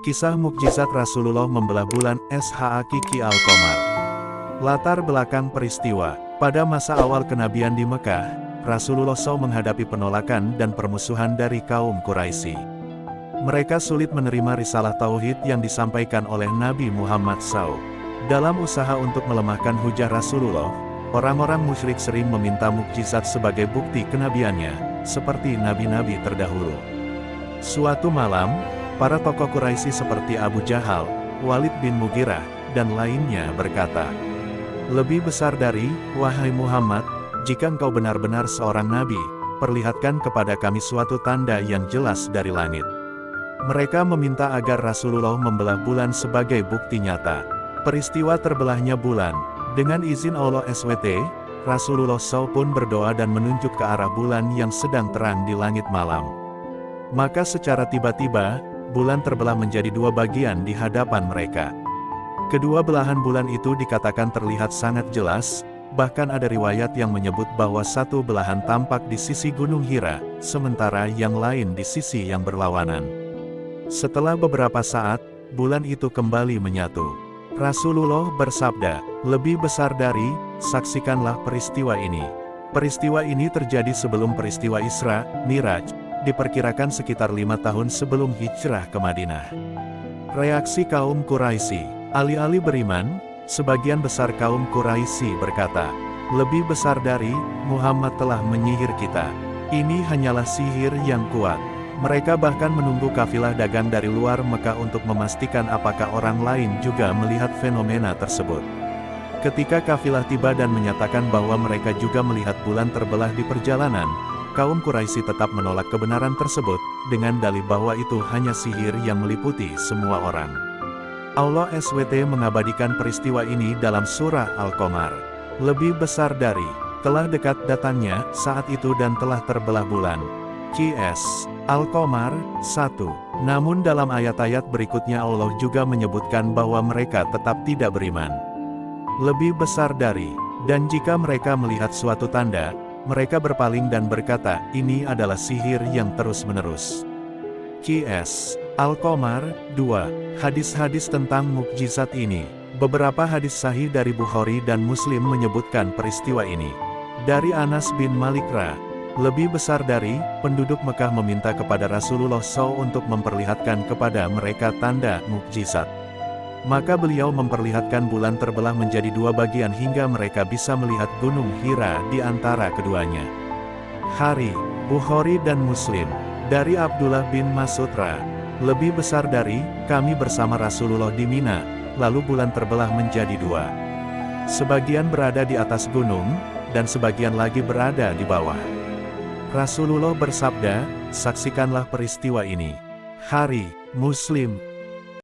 Kisah mukjizat Rasulullah membelah bulan Shakiki Al-Qamar. Latar belakang peristiwa. Pada masa awal kenabian di Mekah, Rasulullah SAW menghadapi penolakan dan permusuhan dari kaum Quraisy. Mereka sulit menerima risalah tauhid yang disampaikan oleh Nabi Muhammad SAW. Dalam usaha untuk melemahkan hujah Rasulullah, orang-orang musyrik sering meminta mukjizat sebagai bukti kenabiannya, seperti nabi-nabi terdahulu. Suatu malam, para tokoh Quraisy seperti Abu Jahal, Walid bin Mughirah, dan lainnya berkata, "Lebih besar dari, wahai Muhammad, jika engkau benar-benar seorang nabi, perlihatkan kepada kami suatu tanda yang jelas dari langit." Mereka meminta agar Rasulullah membelah bulan sebagai bukti nyata. Peristiwa terbelahnya bulan, dengan izin Allah SWT, Rasulullah SAW pun berdoa dan menunjuk ke arah bulan yang sedang terang di langit malam. Maka secara tiba-tiba, bulan terbelah menjadi dua bagian di hadapan mereka. Kedua belahan bulan itu dikatakan terlihat sangat jelas, bahkan ada riwayat yang menyebut bahwa satu belahan tampak di sisi Gunung Hira, sementara yang lain di sisi yang berlawanan. Setelah beberapa saat, bulan itu kembali menyatu. Rasulullah bersabda, "Lebih besar dari, saksikanlah peristiwa ini." Peristiwa ini terjadi sebelum peristiwa Isra, Miraj, diperkirakan sekitar 5 tahun sebelum hijrah ke Madinah. Reaksi kaum Quraisy. Alih-alih beriman, sebagian besar kaum Quraisy berkata, "Lebih besar dari, Muhammad telah menyihir kita. Ini hanyalah sihir yang kuat." Mereka bahkan menunggu kafilah dagang dari luar Mekah untuk memastikan apakah orang lain juga melihat fenomena tersebut. Ketika kafilah tiba dan menyatakan bahwa mereka juga melihat bulan terbelah di perjalanan, kaum Quraisy tetap menolak kebenaran tersebut, dengan dalih bahwa itu hanya sihir yang meliputi semua orang. Allah SWT mengabadikan peristiwa ini dalam surah Al-Qamar. Lebih besar dari, telah dekat datangnya, saat itu dan telah terbelah bulan. QS Al-Qamar 1. Namun dalam ayat-ayat berikutnya Allah juga menyebutkan bahwa mereka tetap tidak beriman. Lebih besar dari, dan jika mereka melihat suatu tanda, mereka berpaling dan berkata, "Ini adalah sihir yang terus-menerus." QS Al-Qamar 2. Hadis-hadis tentang mukjizat ini. Beberapa hadis sahih dari Bukhari dan Muslim menyebutkan peristiwa ini. Dari Anas bin Malik lebih besar dari, penduduk Mekah meminta kepada Rasulullah SAW untuk memperlihatkan kepada mereka tanda mukjizat. Maka beliau memperlihatkan bulan terbelah menjadi dua bagian hingga mereka bisa melihat Gunung Hira di antara keduanya. Hari, Bukhari dan Muslim. Dari Abdullah bin Mas'ud lebih besar dari, kami bersama Rasulullah di Mina, lalu bulan terbelah menjadi dua. Sebagian berada di atas gunung, dan sebagian lagi berada di bawah. Rasulullah bersabda, "Saksikanlah peristiwa ini." Hari, Muslim.